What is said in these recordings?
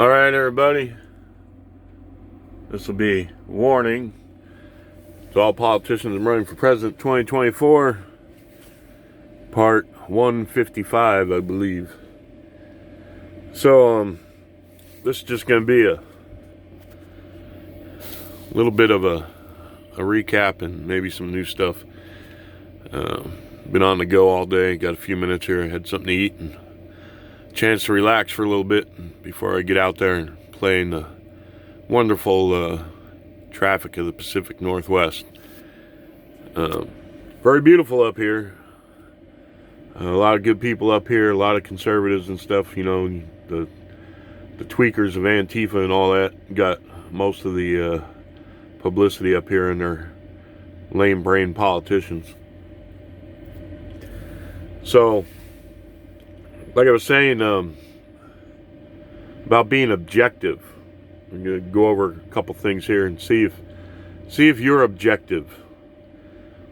All right, everybody. This will be warning to all politicians running for president 2024. Part 155, I believe. So, this is just going to be a little bit of a recap and maybe some new stuff. Been on the go all day. Got a few minutes here. I had something to eat and a chance to relax for a little bit before I get out there and play in the wonderful traffic of the Pacific Northwest. Very beautiful up here. A lot of good people up here, a lot of conservatives and stuff. You know, the tweakers of Antifa and all that got most of the publicity up here, and they're lame brain politicians. So, like I was saying, about being objective. I'm going to go over a couple things here and see if you're objective,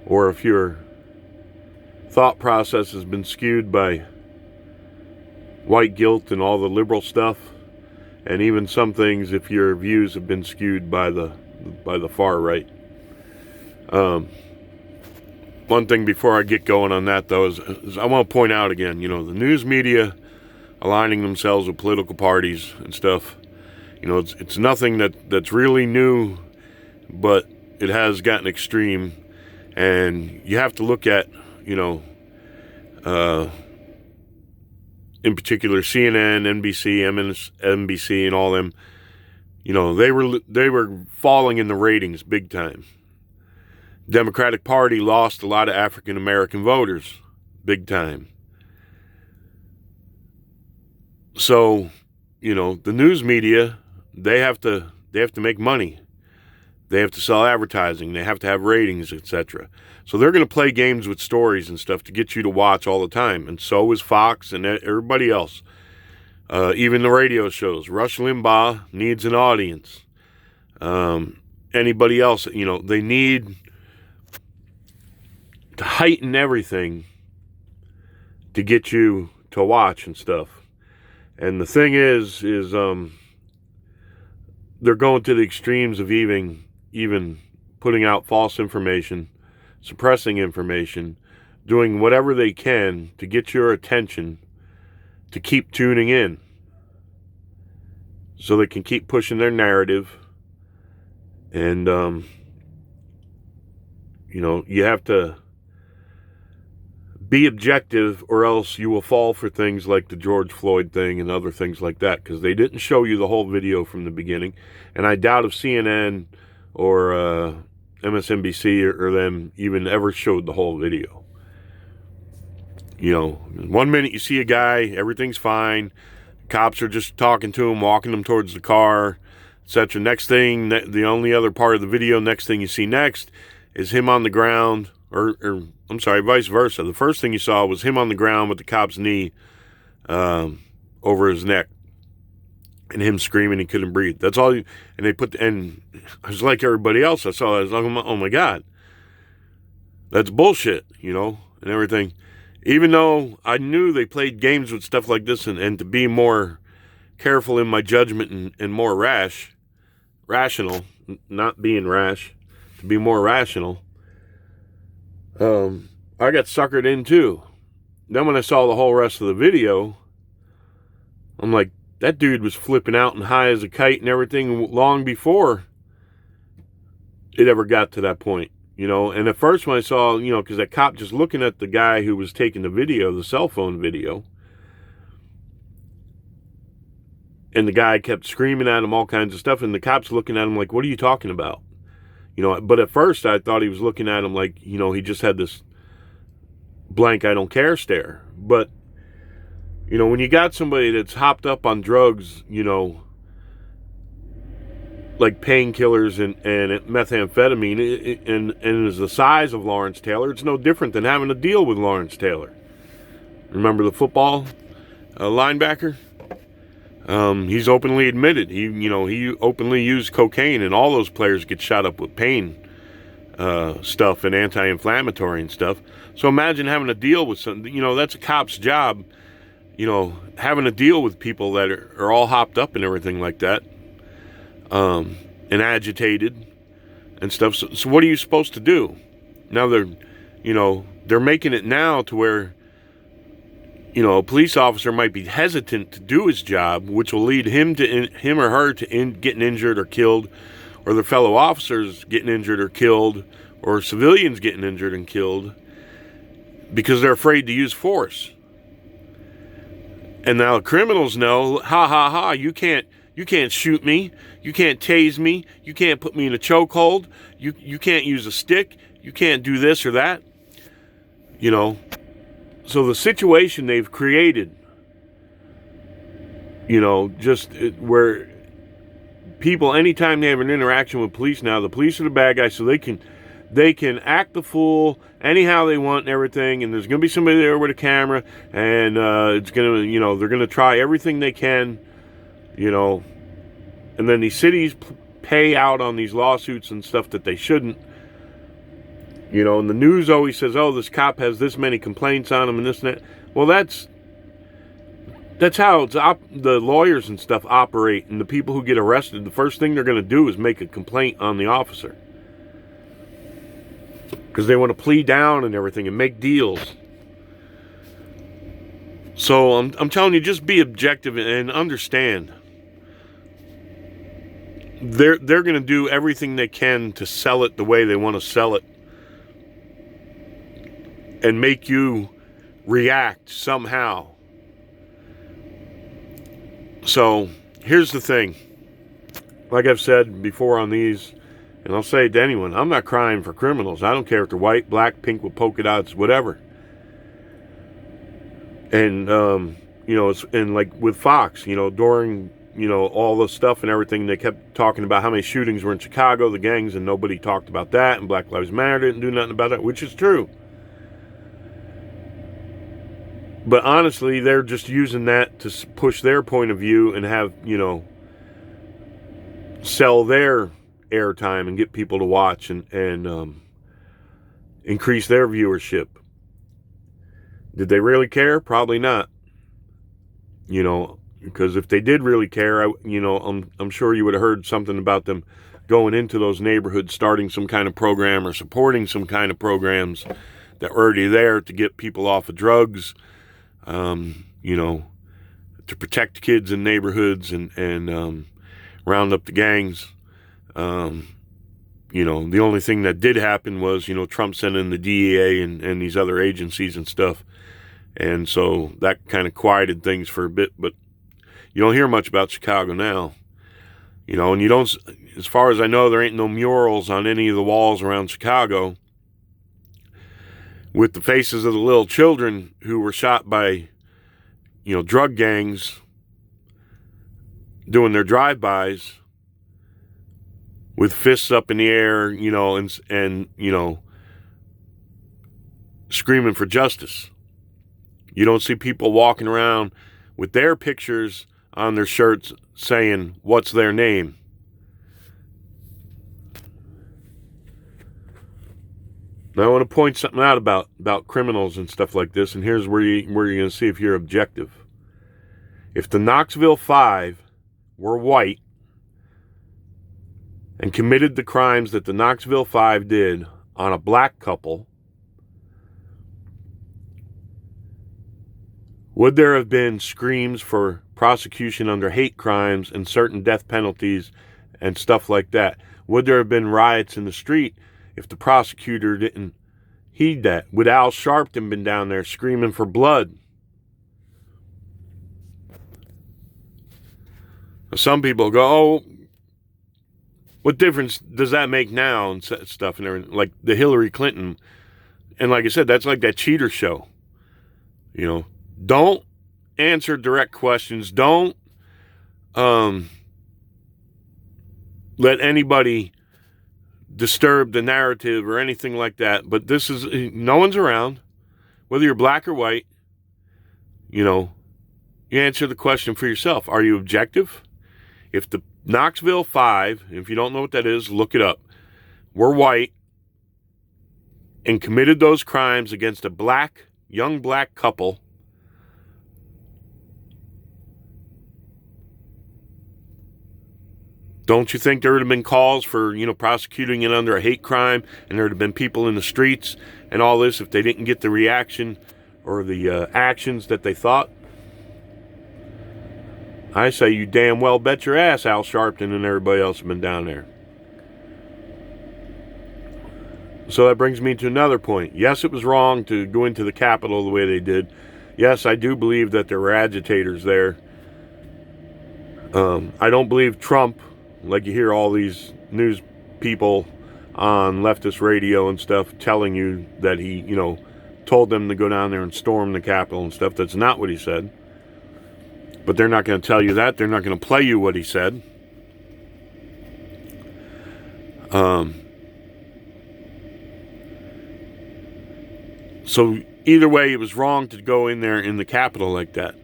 or if your thought process has been skewed by white guilt and all the liberal stuff, and even some things if your views have been skewed by the far right. One thing before I get going on that, though, is I want to point out again, you know, the news media aligning themselves with political parties and stuff. You know, it's nothing that's really new, but it has gotten extreme, and you have to look at, you know, in particular CNN, NBC, MSNBC, and all them. You know, they were falling in the ratings big time. Democratic Party lost a lot of African American voters big time. So, you know, the news media, they have to make money. They have to sell advertising. They have to have ratings, etc. So they're going to play games with stories and stuff to get you to watch all the time. And so is Fox and everybody else. Even the radio shows. Rush Limbaugh needs an audience. Anybody else, you know, they need to heighten everything to get you to watch and stuff. And the thing is they're going to the extremes of even putting out false information, suppressing information, doing whatever they can to get your attention to keep tuning in, so they can keep pushing their narrative. And you know, you have to be objective, or else you will fall for things like the George Floyd thing and other things like that, because they didn't show you the whole video from the beginning. And I doubt if CNN or MSNBC or them even ever showed the whole video. You know, 1 minute you see a guy, everything's fine, cops are just talking to him, walking him towards the car, etc. Next thing, the only other part of the video, next thing you see next is him on the ground, or I'm sorry, vice versa. The first thing you saw was him on the ground with the cop's knee over his neck, and him screaming he couldn't breathe. That's all. And I was like everybody else. I saw that. I was like, oh my God, that's bullshit, you know, and everything. Even though I knew they played games with stuff like this, and to be more careful in my judgment and more rational, not being rash, to be more rational. I got suckered in too. Then when I saw the whole rest of the video, I'm like, that dude was flipping out and high as a kite and everything long before it ever got to that point, you know. And at first when I saw, you know, because that cop just looking at the guy who was taking the video, the cell phone video, and the guy kept screaming at him all kinds of stuff, and the cop's looking at him like, what are you talking about? You know, but at first I thought he was looking at him like, you know, he just had this blank I don't care stare. But, you know, when you got somebody that's hopped up on drugs, you know, like painkillers and methamphetamine, and is the size of Lawrence Taylor, it's no different than having to deal with Lawrence Taylor. Remember the football linebacker? He's openly admitted he openly used cocaine, and all those players get shot up with pain stuff and anti-inflammatory and stuff. So imagine having to deal with something. You know, that's a cop's job. having to deal with people that are all hopped up and everything like that, and agitated and stuff. So what are you supposed to do? Now they're making it now to where, a police officer might be hesitant to do his job, which will lead him or her to getting injured or killed, or their fellow officers getting injured or killed, or civilians getting injured and killed, because they're afraid to use force. And now criminals know, you can't shoot me, you can't tase me, you can't put me in a chokehold, you can't use a stick, you can't do this or that. So the situation they've created, where people, anytime they have an interaction with police now, the police are the bad guys, so they can act the fool anyhow they want and everything, and there's going to be somebody there with a camera, and it's going to, they're going to try everything they can, and then these cities pay out on these lawsuits and stuff that they shouldn't. And the news always says, oh, this cop has this many complaints on him and this and that. Well, that's how the lawyers and stuff operate, and the people who get arrested, the first thing they're going to do is make a complaint on the officer. Because they want to plea down and everything and make deals. So I'm telling you, just be objective and understand. They're going to do everything they can to sell it the way they want to sell it, and make you react somehow. So here's the thing. Like I've said before on these, and I'll say it to anyone, I'm not crying for criminals. I don't care if they're white, black, pink with polka dots, whatever. And, and like with Fox, during, all the stuff and everything, they kept talking about how many shootings were in Chicago, the gangs, and nobody talked about that, and Black Lives Matter didn't do nothing about that, which is true. But honestly, they're just using that to push their point of view and have, sell their airtime and get people to watch and increase their viewership. Did they really care? Probably not. Because if they did really care, I'm sure you would have heard something about them going into those neighborhoods, starting some kind of program or supporting some kind of programs that were already there to get people off of drugs. To protect kids in neighborhoods and round up the gangs. The only thing that did happen was, Trump sent in the DEA and these other agencies and stuff. And so that kind of quieted things for a bit, but you don't hear much about Chicago now. And you don't, as far as I know, there ain't no murals on any of the walls around Chicago with the faces of the little children who were shot by, drug gangs doing their drive-bys with fists up in the air, and screaming for justice. You don't see people walking around with their pictures on their shirts saying, what's their name? Now, I want to point something out about criminals and stuff like this, and here's where you're going to see if you're objective. If the Knoxville Five were white and committed the crimes that the Knoxville Five did on a black couple, would there have been screams for prosecution under hate crimes and certain death penalties and stuff like that? Would there have been riots in the street if the prosecutor didn't heed that? Would Al Sharpton been down there screaming for blood? Some people go, oh, what difference does that make now and stuff and everything? Like the Hillary Clinton. And like I said, that's like that cheater show. Don't answer direct questions. Don't let anybody disturb the narrative or anything like that. But this is, no one's around. Whether you're black or white, you answer the question for yourself. Are you objective? If the Knoxville Five, if you don't know what that is, look it up, were white and committed those crimes against a young black couple, Don't you think there would have been calls for, prosecuting it under a hate crime, and there would have been people in the streets and all this if they didn't get the reaction or the actions that they thought? I say you damn well bet your ass Al Sharpton and everybody else have been down there. So that brings me to another point. Yes, it was wrong to go into the Capitol the way they did. Yes, I do believe that there were agitators there. I don't believe Trump, like you hear all these news people on leftist radio and stuff telling you that he, told them to go down there and storm the Capitol and stuff. That's not what he said. But they're not going to tell you that. They're not going to play you what he said. So either way, it was wrong to go in there in the Capitol like that.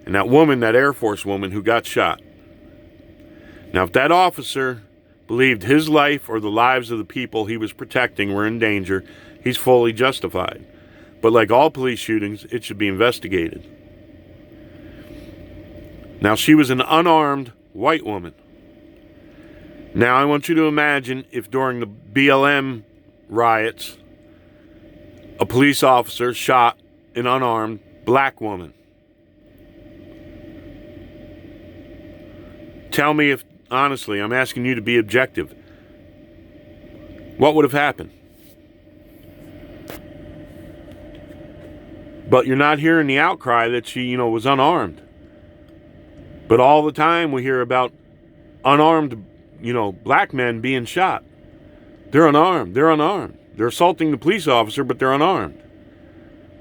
And that woman, that Air Force woman who got shot. Now, if that officer believed his life or the lives of the people he was protecting were in danger, he's fully justified. But like all police shootings, it should be investigated. Now, she was an unarmed white woman. Now, I want you to imagine if during the BLM riots, a police officer shot an unarmed black woman. Tell me if, honestly, I'm asking you to be objective. What would have happened? But you're not hearing the outcry that she, was unarmed. But all the time we hear about unarmed, black men being shot. They're unarmed. They're unarmed. They're assaulting the police officer, but they're unarmed.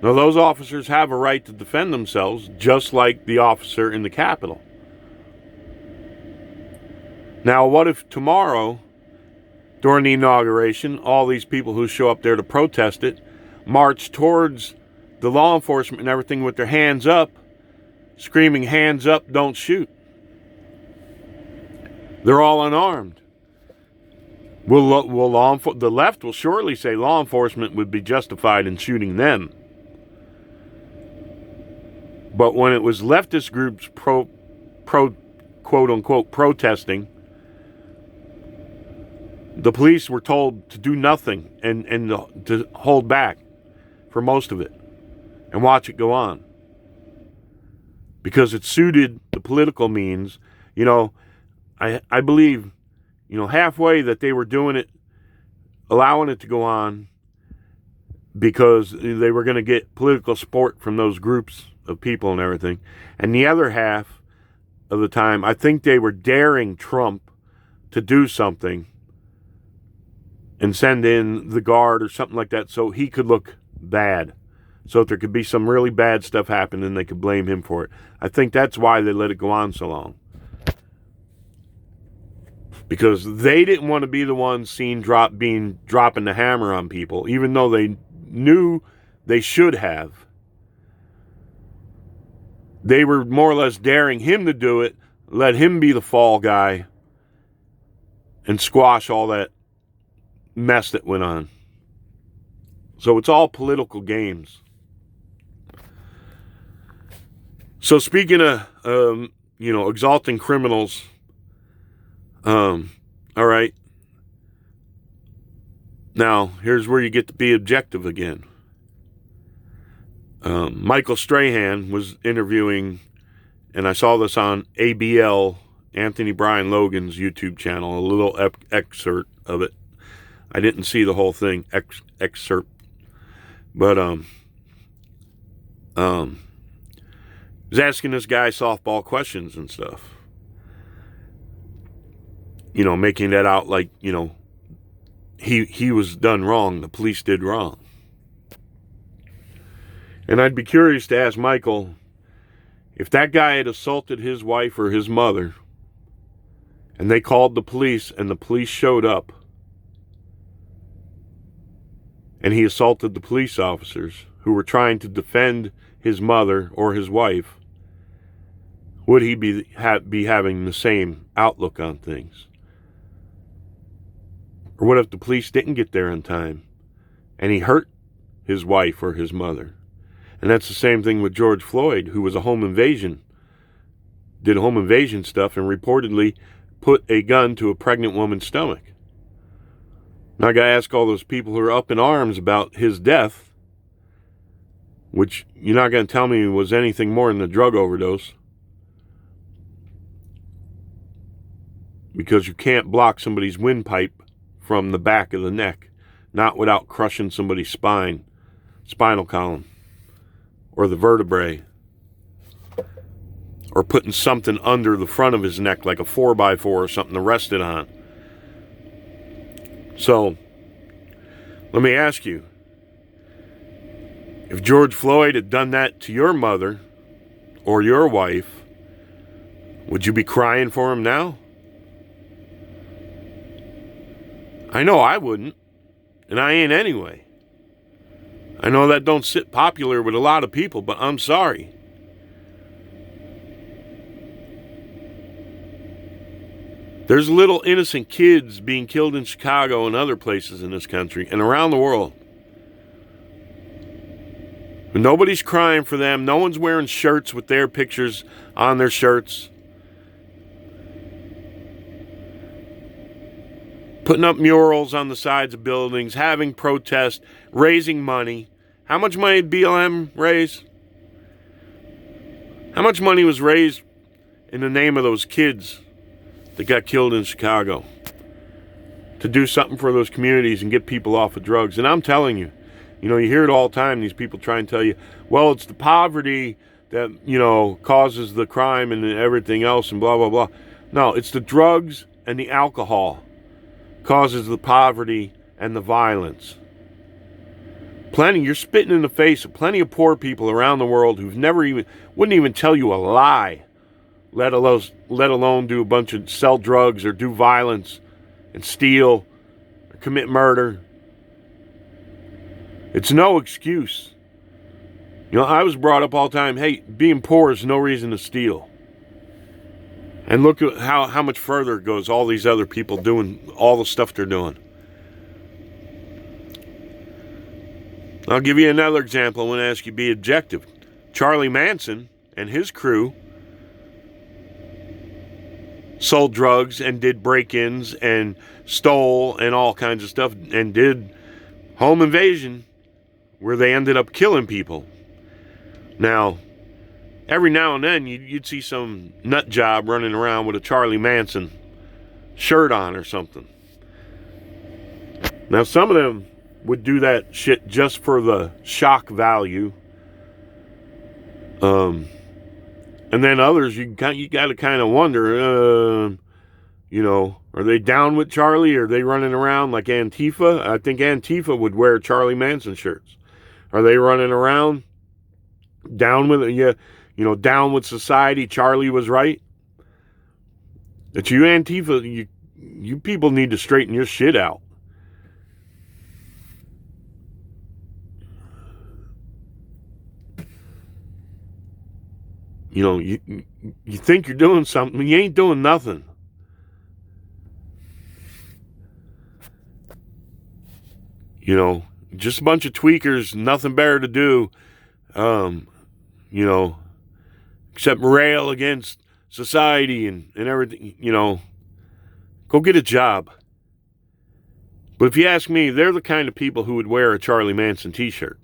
Now, those officers have a right to defend themselves, just like the officer in the Capitol. Now, what if tomorrow, during the inauguration, all these people who show up there to protest it march towards the law enforcement and everything with their hands up, screaming, "Hands up, don't shoot"? They're all unarmed. The left will surely say law enforcement would be justified in shooting them. But when it was leftist groups quote unquote protesting, the police were told to do nothing and to hold back for most of it and watch it go on. Because it suited the political means. I believe, halfway that they were doing it, allowing it to go on because they were going to get political support from those groups of people and everything. And the other half of the time, I think they were daring Trump to do something and send in the guard or something like that so he could look bad. So if there could be some really bad stuff happen, then they could blame him for it. I think that's why they let it go on so long. Because they didn't want to be the ones seen dropping the hammer on people, even though they knew they should have. They were more or less daring him to do it, let him be the fall guy, and squash all that mess that went on. So it's all political games. So speaking of, exalting criminals, all right. Now, here's where you get to be objective again. Michael Strahan was interviewing, and I saw this on ABL, Anthony Brian Logan's YouTube channel, a little excerpt of it. I didn't see the whole thing, excerpt. But, was asking this guy softball questions and stuff. Making that out like, he was done wrong. The police did wrong. And I'd be curious to ask Michael, if that guy had assaulted his wife or his mother, and they called the police and the police showed up, and he assaulted the police officers who were trying to defend his mother or his wife, would he be having the same outlook on things? Or what if the police didn't get there in time and he hurt his wife or his mother? And that's the same thing with George Floyd, who was did home invasion stuff and reportedly put a gun to a pregnant woman's stomach. Now I got to ask all those people who are up in arms about his death, which you're not going to tell me was anything more than a drug overdose, because you can't block somebody's windpipe from the back of the neck, not without crushing somebody's spinal column, or the vertebrae, or putting something under the front of his neck, like a 4x4 or something to rest it on. So, let me ask you, if George Floyd had done that to your mother or your wife, would you be crying for him now? I know I wouldn't, and I ain't anyway. I know that don't sit popular with a lot of people, but I'm sorry. There's little innocent kids being killed in Chicago and other places in this country and around the world. Nobody's crying for them. No one's wearing shirts with their pictures on their shirts. Putting up murals on the sides of buildings, having protests, raising money. How much money did BLM raise? How much money was raised in the name of those kids that got killed in Chicago to do something for those communities and get people off of drugs? And I'm telling you, you hear it all the time. These people try and tell you, well, it's the poverty that, causes the crime and everything else and blah, blah, blah. No, it's the drugs and the alcohol causes the poverty and the violence. You're spitting in the face of plenty of poor people around the world who've wouldn't even tell you a lie, let alone do a bunch of sell drugs or do violence and steal or commit murder. It's no excuse. I was brought up all the time, hey, being poor is no reason to steal. And look at how much further it goes, all these other people doing all the stuff they're doing. I'll give you another example. I want to ask you to be objective. Charlie Manson and his crew sold drugs and did break-ins and stole and all kinds of stuff and did home invasion where they ended up killing people. Now, every now and then you'd see some nut job running around with a Charlie Manson shirt on or something. Now, some of them would do that shit just for the shock value. And then others, you got to kind of wonder, are they down with Charlie? Are they running around like Antifa? I think Antifa would wear Charlie Manson shirts. Are they running around down with it? Yeah, down with society? Charlie was right. That you Antifa, you people need to straighten your shit out. You think you're doing something, you ain't doing nothing. Just a bunch of tweakers, nothing better to do, except rail against society and everything, go get a job. But if you ask me, they're the kind of people who would wear a Charlie Manson t-shirt.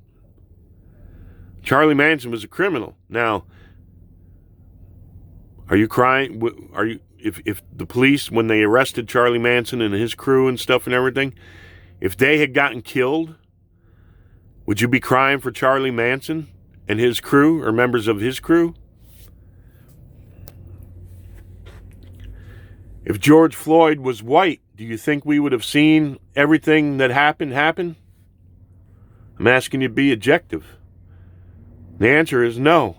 Charlie Manson was a criminal. Now, are you crying? If the police, when they arrested Charlie Manson and his crew and stuff and everything, if they had gotten killed, would you be crying for Charlie Manson and his crew or members of his crew? If George Floyd was white, do you think we would have seen everything that happened happen? I'm asking you to be objective. The answer is no.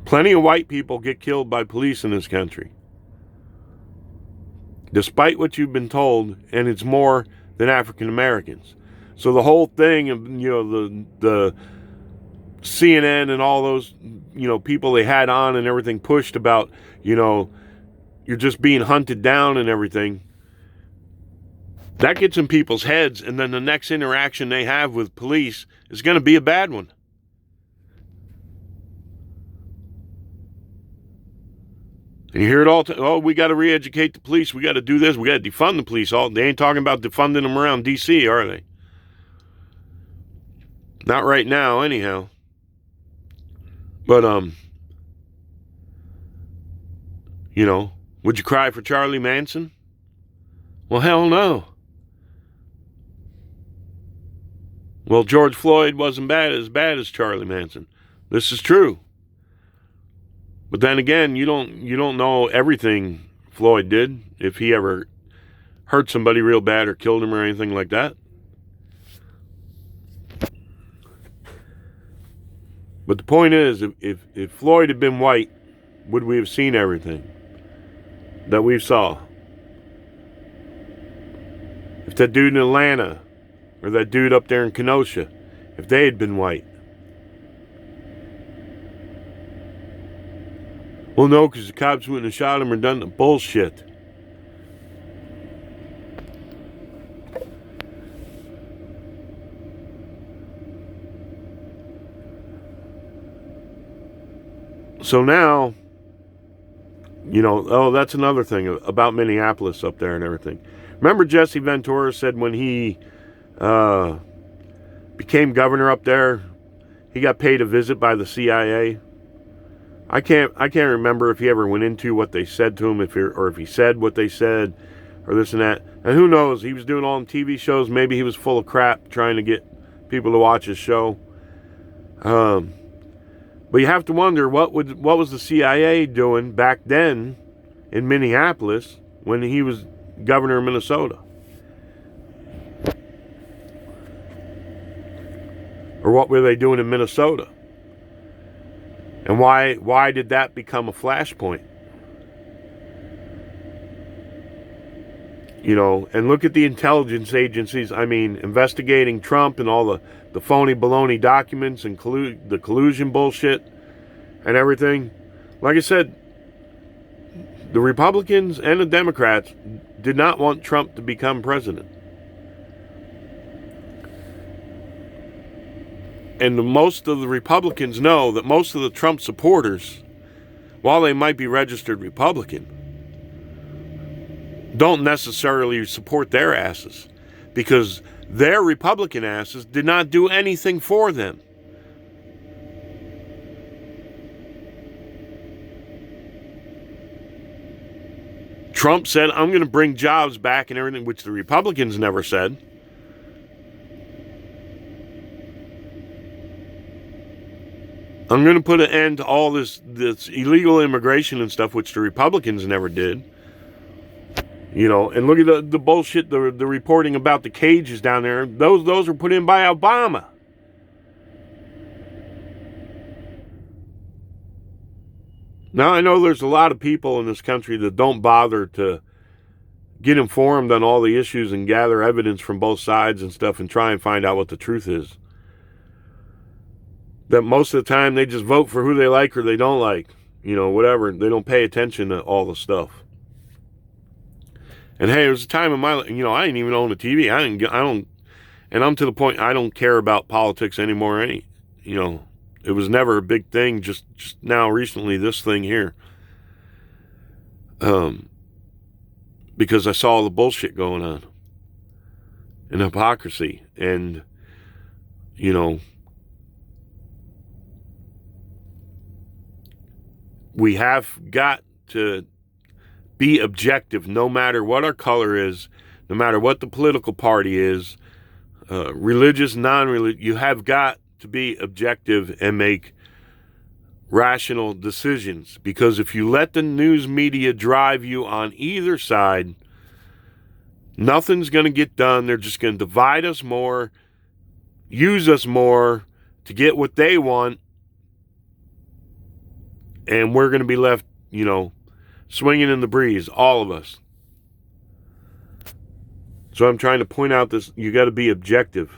Plenty of white people get killed by police in this country. Despite what you've been told, and it's more than African Americans. So the whole thing of, the CNN and all those, people they had on and everything pushed about, you're just being hunted down and everything. That gets in people's heads, and then the next interaction they have with police is going to be a bad one. And you hear it all. Oh, we got to re-educate the police. We got to do this. We got to defund the police. They ain't talking about defunding them around D.C., are they? Not right now, anyhow. But would you cry for Charlie Manson? Well, hell no. Well, George Floyd wasn't as bad as Charlie Manson. This is true. But then again, you don't know everything Floyd did, if he ever hurt somebody real bad or killed him or anything like that. But the point is, if Floyd had been white, would we have seen everything that we saw? If that dude in Atlanta or that dude up there in Kenosha, if they had been white. Well, no, because the cops wouldn't have shot him or done the bullshit. So now, that's another thing about Minneapolis up there and everything. Remember Jesse Ventura said when he became governor up there, he got paid a visit by the CIA? I can't remember if he ever went into what they said to him, or if he said what they said, or this and that. And who knows? He was doing all them TV shows. Maybe he was full of crap trying to get people to watch his show. But you have to wonder what was the CIA doing back then in Minneapolis when he was governor of Minnesota? Or what were they doing in Minnesota? And why did that become a flashpoint? And look at the intelligence agencies, investigating Trump and all the phony baloney documents and the collusion bullshit and everything. Like I said, the Republicans and the Democrats did not want Trump to become president. And most of the Republicans know that most of the Trump supporters, while they might be registered Republican, don't necessarily support their asses, because their Republican asses did not do anything for them. Trump said, I'm going to bring jobs back and everything, which the Republicans never said. I'm going to put an end to all this illegal immigration and stuff, which the Republicans never did. And look at the bullshit, the reporting about the cages down there. Those were put in by Obama. Now, I know there's a lot of people in this country that don't bother to get informed on all the issues and gather evidence from both sides and stuff and try and find out what the truth is. That most of the time they just vote for who they like or they don't like. Whatever. They don't pay attention to all the stuff. And hey, there was a time in my life, I didn't even own a TV. And I'm to the point I don't care about politics anymore. It was never a big thing. Just now, recently, this thing here. Because I saw the bullshit going on. And hypocrisy. And, we have got to be objective no matter what our color is, no matter what the political party is, religious, non-religious. You have got to be objective and make rational decisions, because if you let the news media drive you on either side, nothing's going to get done. They're just going to divide us more, use us more to get what they want, and we're going to be left, swinging in the breeze, all of us. So I'm trying to point out this, you got to be objective.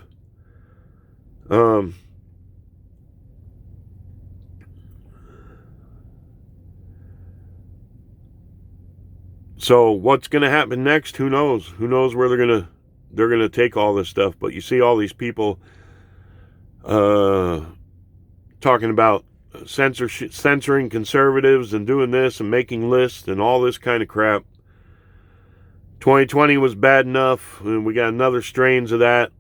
So what's going to happen next? Who knows? Who knows where they're going to take all this stuff? But you see all these people talking about censoring conservatives and doing this and making lists and all this kind of crap. 2020 was bad enough, and we got another strains of that.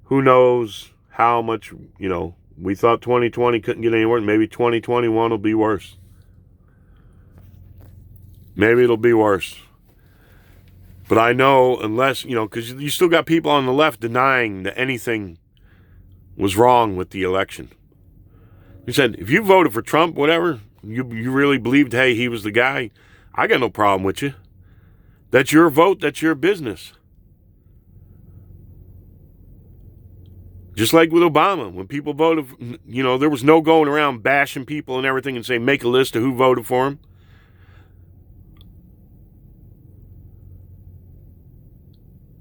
Who knows how much, we thought 2020 couldn't get any worse. Maybe 2021 will be worse. Maybe it'll be worse. But I know, unless, because you still got people on the left denying that anything was wrong with the election. He said, if you voted for Trump, whatever, you really believed, hey, he was the guy, I got no problem with you. That's your vote. That's your business. Just like with Obama, when people voted, there was no going around bashing people and everything and saying, make a list of who voted for him.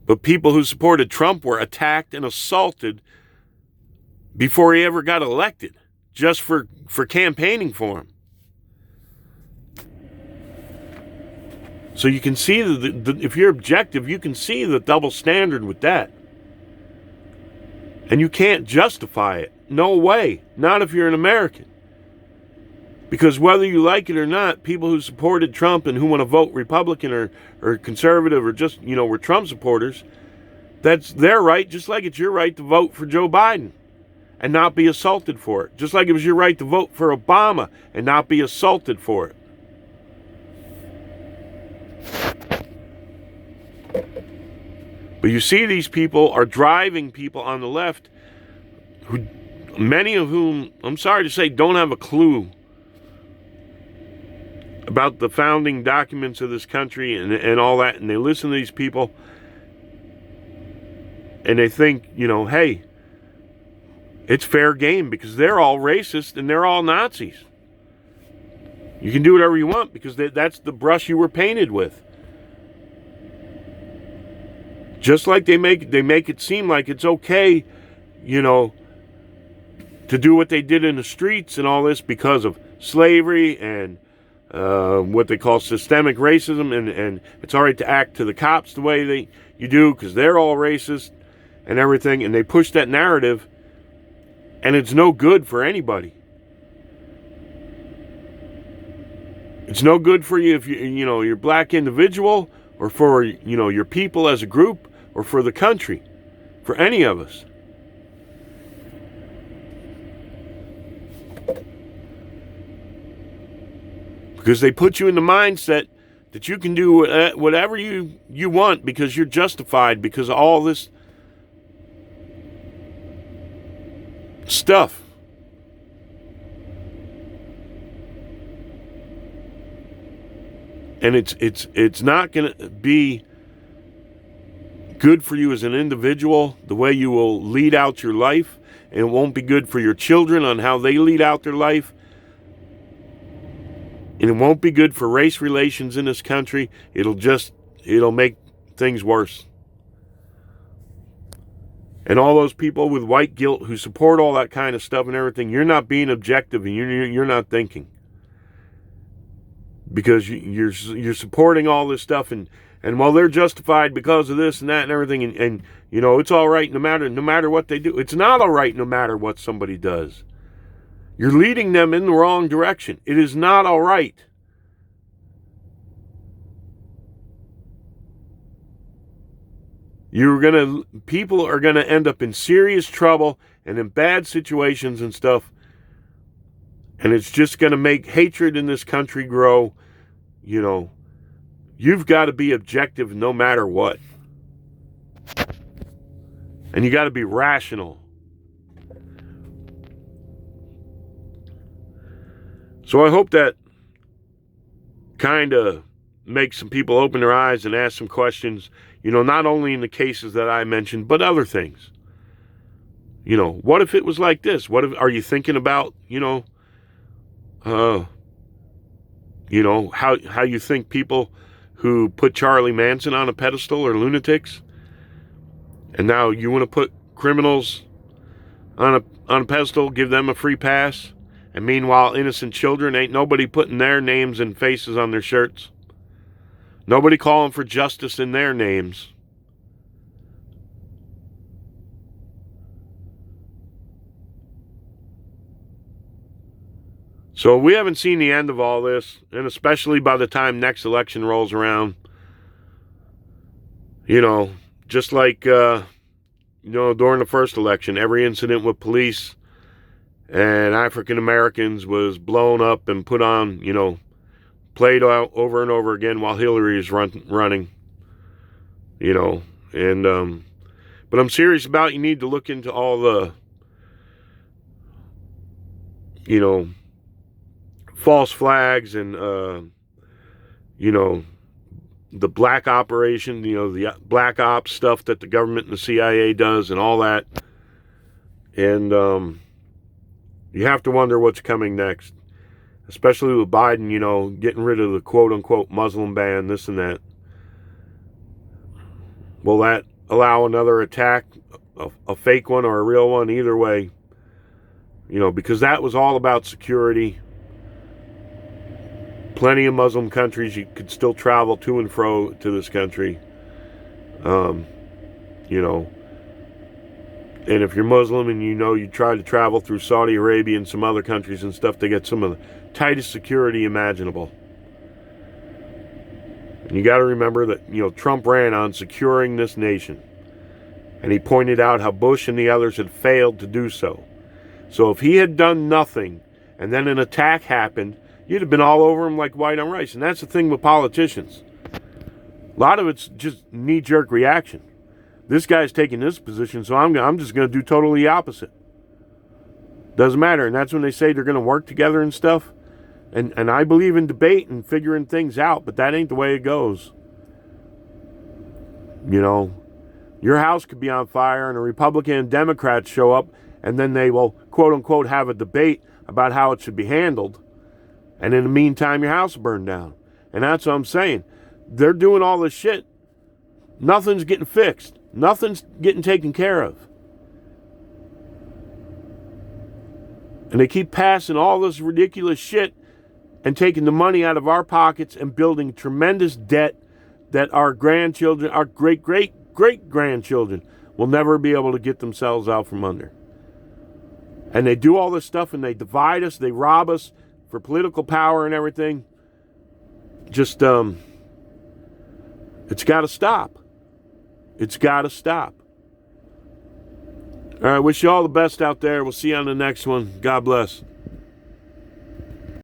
But people who supported Trump were attacked and assaulted before he ever got elected, just for campaigning for him. So you can see, if you're objective, you can see the double standard with that. And you can't justify it. No way. Not if you're an American. Because whether you like it or not, people who supported Trump and who want to vote Republican or conservative or just, were Trump supporters, that's their right, just like it's your right to vote for Joe Biden and not be assaulted for it. Just like it was your right to vote for Obama and not be assaulted for it. But you see, these people are driving people on the left, who, many of whom, I'm sorry to say, don't have a clue about the founding documents of this country and all that. And they listen to these people and they think, hey, it's fair game because they're all racist and they're all Nazis. You can do whatever you want because that's the brush you were painted with. Just like they make it seem like it's okay, to do what they did in the streets and all this because of slavery and what they call systemic racism, and it's all right to act to the cops the way you do because they're all racist and everything, and they push that narrative, and it's no good for anybody. It's no good for you if you're a black individual, or for your people as a group, or for the country, for any of us. Because they put you in the mindset that you can do whatever you want because you're justified because of all this stuff. And it's not going to be good for you as an individual, the way you will lead out your life, and it won't be good for your children on how they lead out their life. And it won't be good for race relations in this country. It'll make things worse. And all those people with white guilt who support all that kind of stuff and everything, you're not being objective and you're not thinking. Because you're supporting all this stuff and well, they're justified because of this and that and everything, and it's all right no matter what they do. It's not all right no matter what somebody does. You're leading them in the wrong direction. It is not all right. People are gonna end up in serious trouble and in bad situations and stuff, and it's just gonna make hatred in this country grow. You've got to be objective no matter what. And you got to be rational. So I hope that kind of makes some people open their eyes and ask some questions, not only in the cases that I mentioned, but other things. What if it was like this? Are you thinking about, how you think people who put Charlie Manson on a pedestal are lunatics, and now you want to put criminals on a pedestal, give them a free pass, and meanwhile innocent children, ain't nobody putting their names and faces on their shirts, nobody calling for justice in their names. So we haven't seen the end of all this, and especially by the time next election rolls around, just like, during the first election, every incident with police and African Americans was blown up and put on, played out over and over again while Hillary is running, and, but I'm serious about, you need to look into all the, false flags and, the black operation, the black ops stuff that the government and the CIA does and all that. And you have to wonder what's coming next, especially with Biden, getting rid of the quote-unquote Muslim ban, this and that. Will that allow another attack, a fake one or a real one? Either way, because that was all about security. Plenty of Muslim countries, you could still travel to and fro to this country. And if you're Muslim and you try to travel through Saudi Arabia and some other countries and stuff, they get some of the tightest security imaginable. And you got to remember that, Trump ran on securing this nation. And he pointed out how Bush and the others had failed to do so. So if he had done nothing and then an attack happened, you'd have been all over him like white on rice. And that's the thing with politicians. A lot of it's just knee-jerk reaction. This guy's taking this position, so I'm just going to do totally the opposite. Doesn't matter. And that's when they say they're going to work together and stuff. And I believe in debate and figuring things out, but that ain't the way it goes. Your house could be on fire and a Republican and Democrats show up, and then they will, quote-unquote, have a debate about how it should be handled. And in the meantime, your house will burn down. And that's what I'm saying. They're doing all this shit. Nothing's getting fixed. Nothing's getting taken care of. And they keep passing all this ridiculous shit and taking the money out of our pockets and building tremendous debt that our grandchildren, our great-great-great-grandchildren will never be able to get themselves out from under. And they do all this stuff and they divide us, they rob us for political power and everything. Just, it's got to stop. It's got to stop. All right, wish you all the best out there. We'll see you on the next one. God bless.